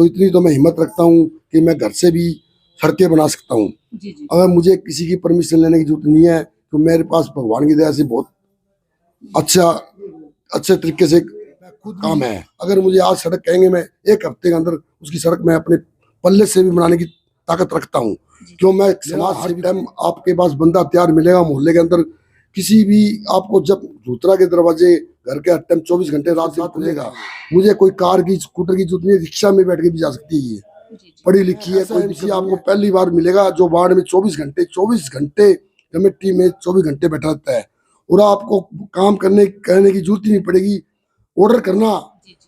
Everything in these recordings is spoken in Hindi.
तो इतनी तो मैं हिम्मत रखता हूँ कि मैं घर से भी सड़कें बना सकता हूँ। अगर मुझे किसी की परमिशन लेने की जरूरत नहीं है, तो मेरे पास भगवान की दया से बहुत अच्छे तरीके से काम है। अगर मुझे आज सड़क कहेंगे, मैं एक हफ्ते के अंदर उसकी सड़क मैं अपने पल्ले से भी बनाने की ताकत रखता हूँ। क्यों, मैं समाज से भी टाइम आपके पास बंदा तैयार मिलेगा मोहल्ले के अंदर। किसी भी आपको जब धूतरा के दरवाजे घर के हर टाइम 24 घंटे रात दिन खुलेगा। मुझे कोई कार की स्कूटर की जरूरत नहीं, रिक्शा में बैठ के भी जा सकती है। पढ़ी लिखी है, कोई किसी आपको पहली बार मिलेगा जो वार्ड में 24 घंटे कमेटी में 24 घंटे बैठा रहता है, और आपको काम करने की जरूरत ही नहीं पड़ेगी। ऑर्डर करना,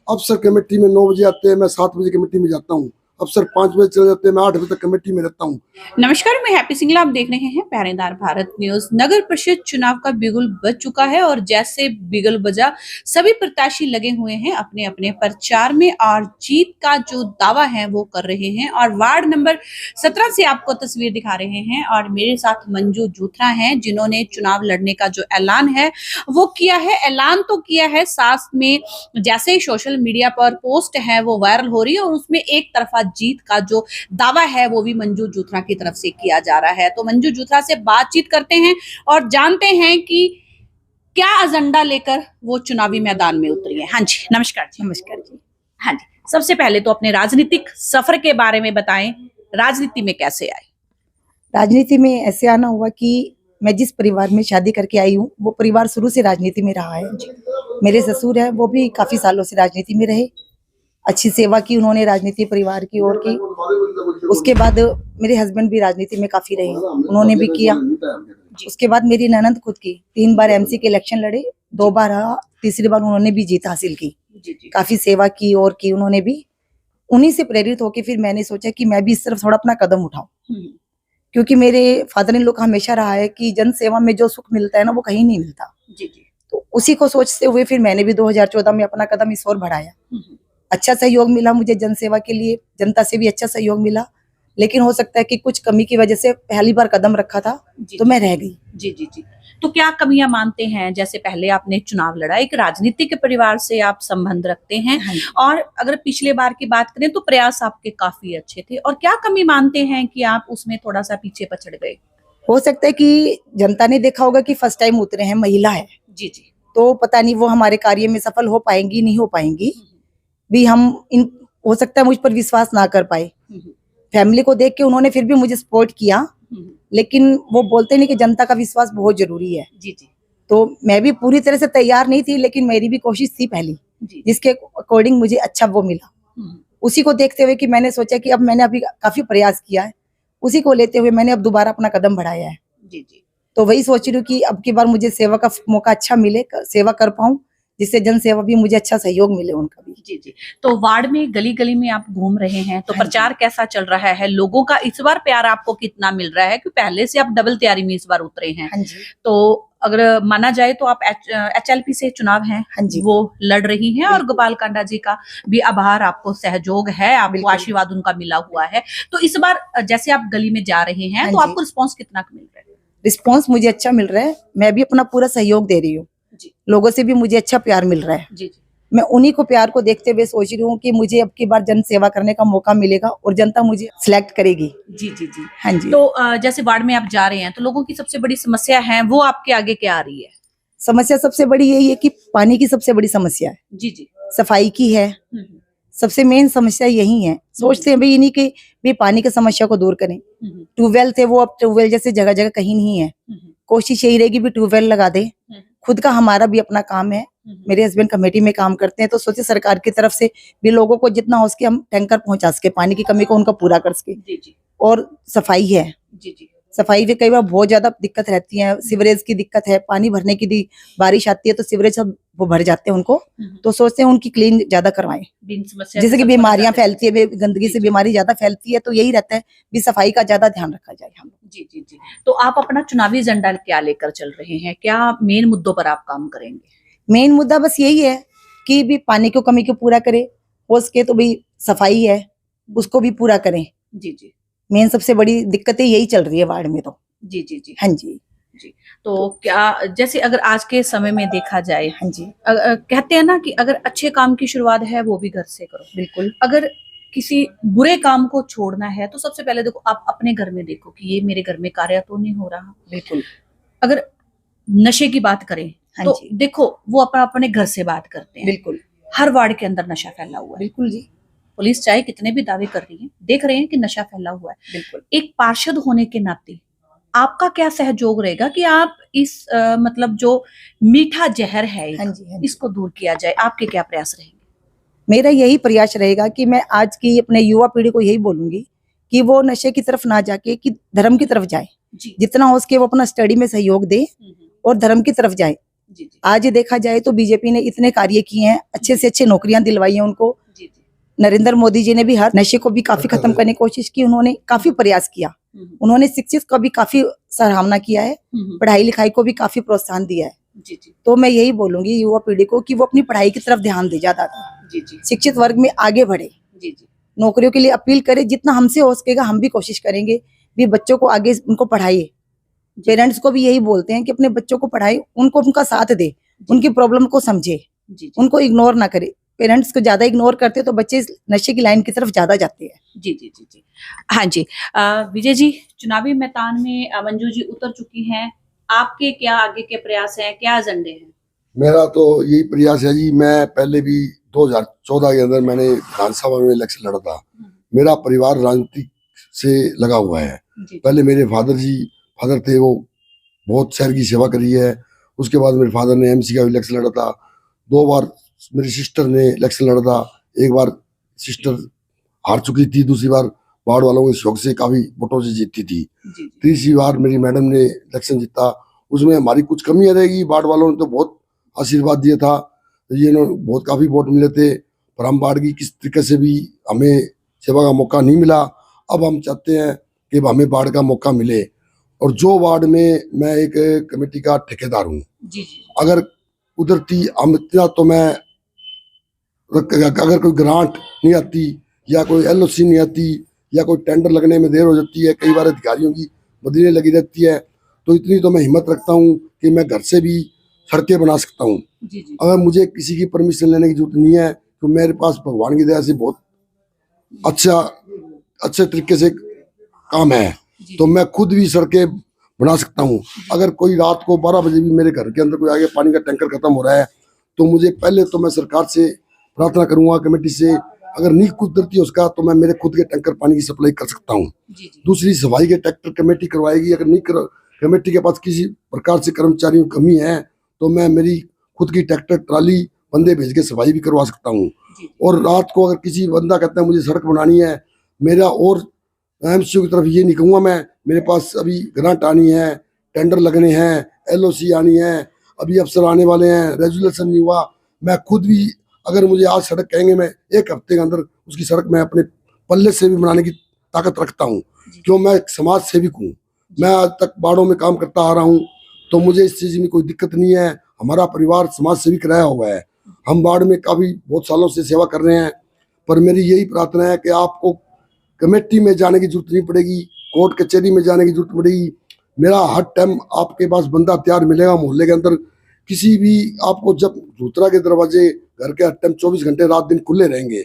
अफसर कमेटी में 9 बजे आते हैं, मैं 7 बजे कमेटी में जाता हूँ। अफसर 5 बजे चले जाते हैं, मैं 8 बजे तक कमेटी में रहता हूँ। नमस्कार, मैं हैप्पी सिंगला, आप देख रहे हैं पहरेदार भारत न्यूज। नगर परिषद चुनाव का बिगुल बज चुका है और जैसे बिगुल बजा सभी प्रत्याशी लगे हुए हैं अपने अपने प्रचार में और जीत का जो दावा है वो कर रहे हैं। और वार्ड नंबर 17 से आपको तस्वीर दिखा रहे हैं और मेरे साथ मंजू जूथरा हैं, जिन्होंने चुनाव लड़ने का जो ऐलान है वो किया है। ऐलान तो किया है, साथ में जैसे ही सोशल मीडिया पर पोस्ट है वो वायरल हो रही है और उसमें एक तरफा जीत का जो दावा है वो भी मंजू जूथरा की तरफ से किया जा रहा है। तो मंजू जूथरा से बातचीत करते हैं और जानते हैं कि क्या एजेंडा लेकर वो चुनावी मैदान में उतरी है। हाँ जी, नमस्कार जी। नमस्कार जी। हाँ जी, सबसे पहले तो अपने राजनीतिक सफर के बारे में बताएं, राजनीति में कैसे आए? राजनीति में ऐसे आना हुआ कि मैं जिस परिवार में शादी करके आई हूँ वो परिवार शुरू से राजनीति में रहा है। मेरे ससुर है, वो भी काफी सालों से राजनीति में रहे, अच्छी सेवा की उन्होंने राजनीति परिवार की ओर की। उसके बाद मेरे हस्बैंड भी राजनीति में काफी रहे, उन्होंने भी किया। उसके बाद मेरी ननंद खुद की 3 बार एमसी के इलेक्शन लड़े, 2 बार हारा, तीसरी बार उन्होंने भी जीत हासिल की। काफी सेवा की और की उन्होंने भी। उन्हीं से प्रेरित होकर फिर मैंने सोचा कि मैं भी इस तरफ थोड़ा अपना कदम उठाऊं, क्योंकि मेरे फादर इन लोग का हमेशा रहा है कि जन सेवा में जो सुख मिलता है ना वो कहीं नहीं मिलता। तो उसी को सोचते हुए फिर मैंने भी 2014 में अपना कदम इस ओर बढ़ाया। अच्छा सहयोग मिला मुझे जन सेवा के लिए, जनता से भी अच्छा सहयोग मिला, लेकिन हो सकता है कि कुछ कमी की वजह से पहली बार कदम रखा था तो मैं रह गई। जी। तो क्या कमियां मानते हैं? जैसे पहले आपने चुनाव लड़ा, एक राजनीतिक परिवार से आप संबंध रखते हैं और अगर पिछले बार की बात करें तो प्रयास आपके काफी अच्छे थे, और क्या कमी मानते हैं कि आप उसमें थोड़ा सा पीछे पछड़ गए? हो सकता है कि जनता ने देखा होगा कि फर्स्ट टाइम उतरे हैं, महिला है जी, तो पता नहीं वो हमारे कार्य में सफल हो पाएंगी नहीं हो पाएंगी भी। हम इन हो सकता है मुझ पर विश्वास ना कर पाए। फैमिली को देख के उन्होंने फिर भी मुझे सपोर्ट किया, लेकिन वो बोलते नहीं कि जनता का विश्वास बहुत जरूरी है। जी। तो मैं भी पूरी तरह से तैयार नहीं थी, लेकिन मेरी भी कोशिश थी पहली, जिसके अकॉर्डिंग मुझे अच्छा वो मिला। उसी को देखते हुए कि मैंने सोचा कि अब मैंने अभी काफी प्रयास किया है, उसी को लेते हुए मैंने अब दोबारा अपना कदम बढ़ाया है। जी। तो वही सोच रही हूँ कि अब की बार मुझे सेवा का मौका अच्छा मिले, सेवा कर पाऊं, जिससे जन सेवा भी मुझे अच्छा सहयोग मिले उनका भी। जी। तो वार्ड में गली गली में आप घूम रहे हैं, तो प्रचार कैसा चल रहा है? लोगों का इस बार प्यार आपको कितना मिल रहा है? क्योंकि पहले से आप डबल तैयारी में इस बार उतरे हैं। तो अगर माना जाए तो आप HLP से चुनाव हैं, वो लड़ रही हैं और गोपाल कांडा जी का भी आभार, आपको सहयोग है, आपको आशीर्वाद उनका मिला हुआ है। तो इस बार जैसे आप गली में जा रहे हैं तो आपको रिस्पॉन्स कितना मिल रहा है? रिस्पॉन्स मुझे अच्छा मिल रहा है, मैं भी अपना पूरा सहयोग दे रही हूँ, लोगों से भी मुझे अच्छा प्यार मिल रहा है। जी। मैं उन्हीं को प्यार को देखते हुए सोच रही हूँ कि मुझे अब की बार जन सेवा करने का मौका मिलेगा और जनता मुझे सिलेक्ट करेगी। जी। हाँ जी। तो जैसे वार्ड में आप जा रहे हैं तो लोगों की सबसे बड़ी समस्या है वो आपके आगे क्या आ रही है? समस्या सबसे बड़ी यही है कि पानी की सबसे बड़ी समस्या है। जी। सफाई की है, सबसे मेन समस्या यही है। सोचते हैं भाई नहीं कि भी पानी की समस्या को दूर करें। ट्यूबवेल थे वो अब ट्यूबवेल जैसे जगह जगह कहीं नहीं है। कोशिश यही रहेगी भी ट्यूबवेल लगा दे। खुद का हमारा भी अपना काम है, मेरे हस्बैंड कमेटी में काम करते हैं, तो सोचे सरकार की तरफ से भी लोगों को जितना हो सके हम टैंकर पहुंचा सके, पानी की कमी को उनका पूरा कर सके। और सफाई है, सफाई में कई बार बहुत ज्यादा दिक्कत रहती है, सीवरेज की दिक्कत है, पानी भरने की बारिश आती है तो सीवरेज सब वो भर जाते हैं उनको, तो सोचते हैं उनकी क्लीन ज्यादा करवाएं, जैसे कि बीमारियां फैलती है, गंदगी से बीमारी ज्यादा फैलती है, तो यही रहता है भी सफाई का ज्यादा ध्यान रखा जाए। हम जी। तो आप अपना चुनावी एजेंडा क्या लेकर चल रहे हैं? क्या मेन मुद्दों पर आप काम करेंगे? मेन मुद्दा बस यही है कि भी पानी की कमी को पूरा करे, हो सके तो भी सफाई है उसको भी पूरा करें। जी। मेन सबसे बड़ी दिक्कतें यही चल रही है वार्ड में तो। जी। हाँ जी। तो क्या जैसे अगर आज के समय में देखा जाए, हाँ जी, कहते हैं ना कि अगर अच्छे काम की शुरुआत है वो भी घर से करो। बिल्कुल। अगर किसी बुरे काम को छोड़ना है तो सबसे पहले देखो आप अपने घर में देखो कि ये मेरे घर में कार्य तो नहीं हो रहा। बिल्कुल। अगर नशे की बात करें हाँ तो जी। देखो वो अपने घर से बात करते हैं। बिल्कुल हर वार्ड के अंदर नशा फैला हुआ है। बिल्कुल जी। पुलिस चाहे कितने भी दावे कर रही है, देख रहे हैं कि नशा फैला हुआ है। बिल्कुल। एक पार्षद होने के नाते आपका क्या सहयोग रहेगा कि आप इस मतलब जो मीठा जहर है हाँ जी, हाँ जी। इसको दूर किया जाए, आपके क्या प्रयास रहेंगे? मेरा यही प्रयास रहेगा कि मैं आज की अपने युवा पीढ़ी को यही बोलूंगी कि वो नशे की तरफ ना जाके कि धर्म की तरफ जाए। जी जितना हो सके वो अपना स्टडी में सहयोग दे और धर्म की तरफ जाए। जी जी आज देखा जाए तो बीजेपी ने इतने कार्य किए हैं, अच्छे से अच्छे नौकरियां दिलवाई हैं उनको। जी जी नरेंद्र मोदी जी ने भी हर नशे को भी काफी खत्म करने की कोशिश की, उन्होंने काफी प्रयास किया। उन्होंने शिक्षित को भी काफी सराहना किया है, पढ़ाई लिखाई को भी काफी प्रोत्साहन दिया है। जी जी तो मैं यही बोलूंगी युवा पीढ़ी को कि वो अपनी पढ़ाई की तरफ ध्यान दे, ज्यादा जी जी शिक्षित वर्ग में आगे बढ़े, जी जी नौकरियों के लिए अपील करे। जितना हमसे हो सकेगा हम भी कोशिश करेंगे भी बच्चों को आगे उनको पढ़ाइए। पेरेंट्स को भी यही बोलते हैं कि अपने बच्चों को पढ़ाए, उनको उनका साथ दे, उनकी प्रॉब्लम को समझे, जी जी उनको इग्नोर ना करे। पेरेंट्स को ज्यादा इग्नोर करते तो बच्चे इस नशे की लाइन की तरफ ज्यादा जाते हैं। जी जी जी जी हाँ जी। विजय जी, चुनावी मैदान में मंजू जी उतर चुकी हैं, आपके क्या आगे के प्रयास हैं, क्या एजेंडे हैं? मेरा तो यही प्रयास है जी। मैं पहले भी 2014 के अंदर मैंने विधानसभा में इलेक्शन लड़ा था। मेरा परिवार राजनीति से लगा हुआ है। जी पहले मेरे फादर थे, वो बहुत शहर की सेवा करी है। उसके बाद मेरे फादर ने एमसी का इलेक्शन लड़ा था। 2 बार मेरी सिस्टर ने इलेक्शन लड़ा था। एक बार सिस्टर हार चुकी थी, दूसरी बार वार्ड वालों के शौक से काफी वोटों से जीती थी। जी जी तीसरी बार मेरी मैडम ने इलेक्शन जीता। उसमें हमारी कुछ कमियां रहेगी, वार्ड वालों ने तो बहुत आशीर्वाद दिया था, ये बहुत काफी वोट मिले थे, पर हम वार्ड की किस तरीके से भी हमें सेवा का मौका नहीं मिला। अब हम चाहते हैं कि हमें वार्ड का मौका मिले। और जो वार्ड में मैं एक कमेटी का ठेकेदार हूँ, जी जी अगर कुदरती हम इतना तो मैं अगर कोई ग्रांट नहीं आती या कोई एलओसी नहीं आती या कोई टेंडर लगने में देर हो जाती है, कई बार अधिकारियों की बदली लगी रहती है, तो इतनी तो मैं हिम्मत रखता हूँ कि मैं घर से भी सड़कें बना सकता हूँ। जी जी अगर मुझे किसी की परमिशन लेने की जरूरत नहीं है, तो मेरे पास भगवान की दया से बहुत अच्छे तरीके से काम है, तो मैं खुद भी सड़कें बना सकता हूँ। अगर कोई रात को 12 बजे भी मेरे घर के अंदर कोई आगे पानी का टैंकर खत्म हो रहा है, तो मुझे पहले तो मैं सरकार से प्रार्थना करूंगा, कमेटी से, अगर नहीं कुदरती उसका तो मैं मेरे खुद के टैंकर पानी की सप्लाई कर सकता हूँ। जी जी दूसरी, सफाई के ट्रैक्टर कमेटी करवाएगी। अगर नहीं कमेटी के पास किसी प्रकार से कर्मचारियों की कमी है, तो मैं मेरी खुद की ट्रैक्टर ट्राली बंदे भेज के सफाई भी करवा सकता हूँ। और रात को अगर किसी बंदा कहता है मुझे सड़क बनानी है, मेरा और एमसीओ की तरफ ये नहीं कहूँगा मैं, मेरे पास अभी ग्रांट आनी है, टेंडर लगने हैं, एलओसी आनी है, अभी अफसर आने वाले हैं, रेजुलेशन नहीं हुआ। मैं खुद भी, अगर मुझे आज सड़क कहेंगे, मैं 1 हफ्ते के अंदर उसकी सड़क मैं अपने पल्ले से भी बनाने की ताकत रखता हूँ, क्यों मैं एक समाज सेविक हूँ। मैं आज तक बाड़ों में काम करता आ रहा हूँ, तो मुझे इस चीज़ में कोई दिक्कत नहीं है। हमारा परिवार समाज सेविक रहा हुआ है, हम बाढ़ में काफ़ी बहुत सालों से सेवा कर रहे हैं। पर मेरी यही प्रार्थना है कि आपको कमेटी में जाने की जरूरत नहीं पड़ेगी, कोर्ट कचहरी में जाने की जरूरत पड़ेगी। मेरा हर टाइम आपके पास बंदा तैयार मिलेगा मोहल्ले के अंदर। किसी भी आपको, जब धूतरा के दरवाजे घर के हर टाइम 24 घंटे रात दिन खुले रहेंगे,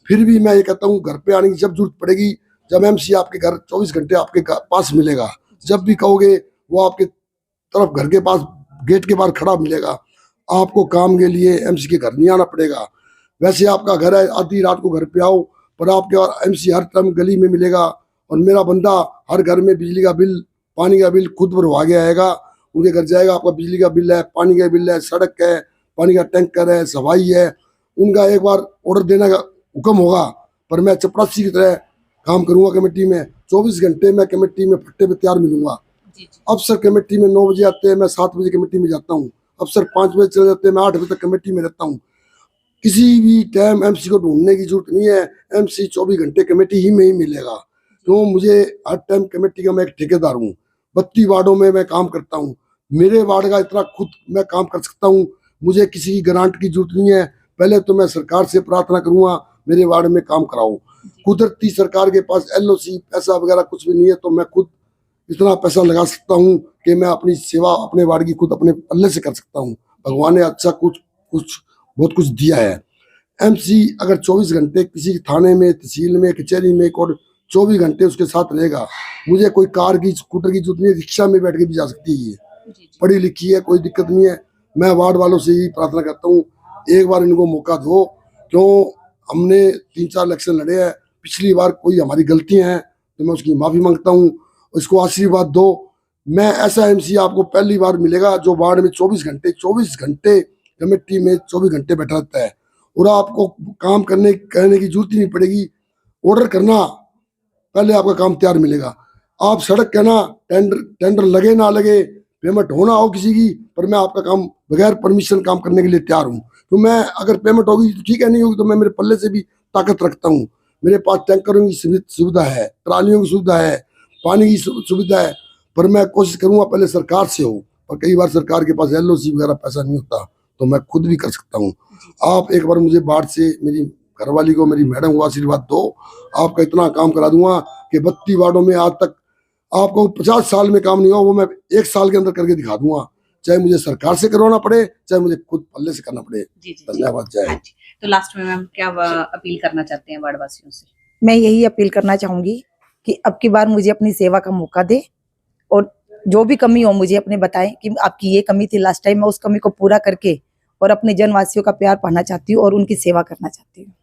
फिर भी मैं ये कहता हूँ घर पे आने की जब जरूरत पड़ेगी, जब एमसी आपके घर 24 घंटे आपके पास मिलेगा, जब भी कहोगे वो आपके तरफ घर के पास गेट के बाहर खड़ा मिलेगा। आपको काम के लिए एमसी के घर नहीं आना पड़ेगा। वैसे आपका घर है, आधी रात को घर पे आओ, पर आपके एमसी हर टाइम गली में मिलेगा। और मेरा बंदा हर घर में बिजली का बिल, पानी का बिल खुद भरवा के आएगा, उनके घर जाएगा, आपका बिजली का बिल है, पानी का बिल है, सड़क है, पानी का टैंकर है, सफाई है। उनका एक बार ऑर्डर देने का हुक्म होगा, पर मैं चपरासी की तरह काम करूंगा कमेटी में। 24 घंटे मैं कमेटी में फट्टे पे तैयार मिलूंगा। अफसर कमेटी में 9 बजे आते हैं, मैं 7 बजे कमेटी में जाता हूँ। अफसर 5 बजे चले जाते हैं, मैं 8 बजे तक कमेटी में रहता हूँ। किसी भी टाइम एमसी को ढूंढने की जरूरत नहीं है, एमसी 24 घंटे कमेटी ही में ही मिलेगा। तो मुझे हर टाइम कमेटी का मैं एक ठेकेदार हूँ। 32 वार्डों में मैं काम करता हूँ। मेरे वार्ड का इतना खुद मैं काम कर सकता हूँ, मुझे किसी की ग्रांट की जरूरत नहीं है। पहले तो मैं सरकार से प्रार्थना करूंगा मेरे वार्ड में काम कराओ। कुदरती सरकार के पास एलओसी पैसा वगैरह कुछ भी नहीं है, तो मैं खुद इतना पैसा लगा सकता हूँ कि मैं अपनी सेवा अपने वार्ड की खुद अपने पल्ले से कर सकता हूँ। भगवान ने अच्छा बहुत कुछ दिया है। एमसी अगर 24 घंटे किसी थाने में, तहसील में, कचहरी में, कोर्ट 24 घंटे उसके साथ रहेगा, मुझे कोई कार की, स्कूटर की जरूरत नहीं है, रिक्शा में बैठ के भी जा सकती है। ये पढ़ी लिखी है, कोई दिक्कत नहीं है। मैं वार्ड वालों से यही प्रार्थना करता हूँ, एक बार इनको मौका दो। क्यों हमने 3-4 इलेक्शन लड़े हैं, पिछली बार कोई हमारी गलतियां हैं तो मैं उसकी माफी मांगता हूँ, इसको आशीर्वाद दो। मैं ऐसा एमसी आपको पहली बार मिलेगा जो वार्ड में 24 घंटे कमेटी में 24 घंटे बैठा रहता है, और आपको काम कहने की जरूरत ही नहीं पड़ेगी। ऑर्डर करना, पहले आपका काम तैयार मिलेगा। आप सड़क कहना, टेंडर लगे ना लगे, पेमेंट होना हो किसी की, पर मैं आपका काम बगैर परमिशन काम करने के लिए तैयार हूँ। तो मैं अगर पेमेंट होगी तो ठीक है, नहीं होगी तो मैं मेरे पल्ले से भी ताकत रखता हूँ। मेरे पास टैंकरों की सुविधा है, ट्रालियों की सुविधा है, पानी की सुविधा है, पर मैं कोशिश करूंगा पहले सरकार से हो। पर कई बार सरकार के पास LOC वगैरह पैसा नहीं होता, तो मैं खुद भी कर सकता हूँ। आप एक बार मुझे बाढ़ से, मेरी घरवाली को, मेरी मैडम को आशीर्वाद दो, आपका इतना काम करा दूंगा कि 32 वार्डों में आज तक आपको 50 साल में काम नहीं हुआ, वो मैं 1 साल के अंदर करके दिखा दूंगा, चाहे मुझे सरकार से करवाना पड़े, चाहे मुझे खुद पल्ले से करना पड़े। धन्यवाद। जय। तो लास्ट में मैम क्या अपील करना चाहते हैं वार्ड वासियों से? मैं यही अपील करना चाहूंगी कि अब की बार मुझे अपनी सेवा का मौका दे, और जो भी कमी हो मुझे अपने बताएं कि आपकी ये कमी थी लास्ट टाइम, मैं उस कमी को पूरा करके और अपने जनवासियों का प्यार पाना चाहती हूँ और उनकी सेवा करना चाहती हूँ।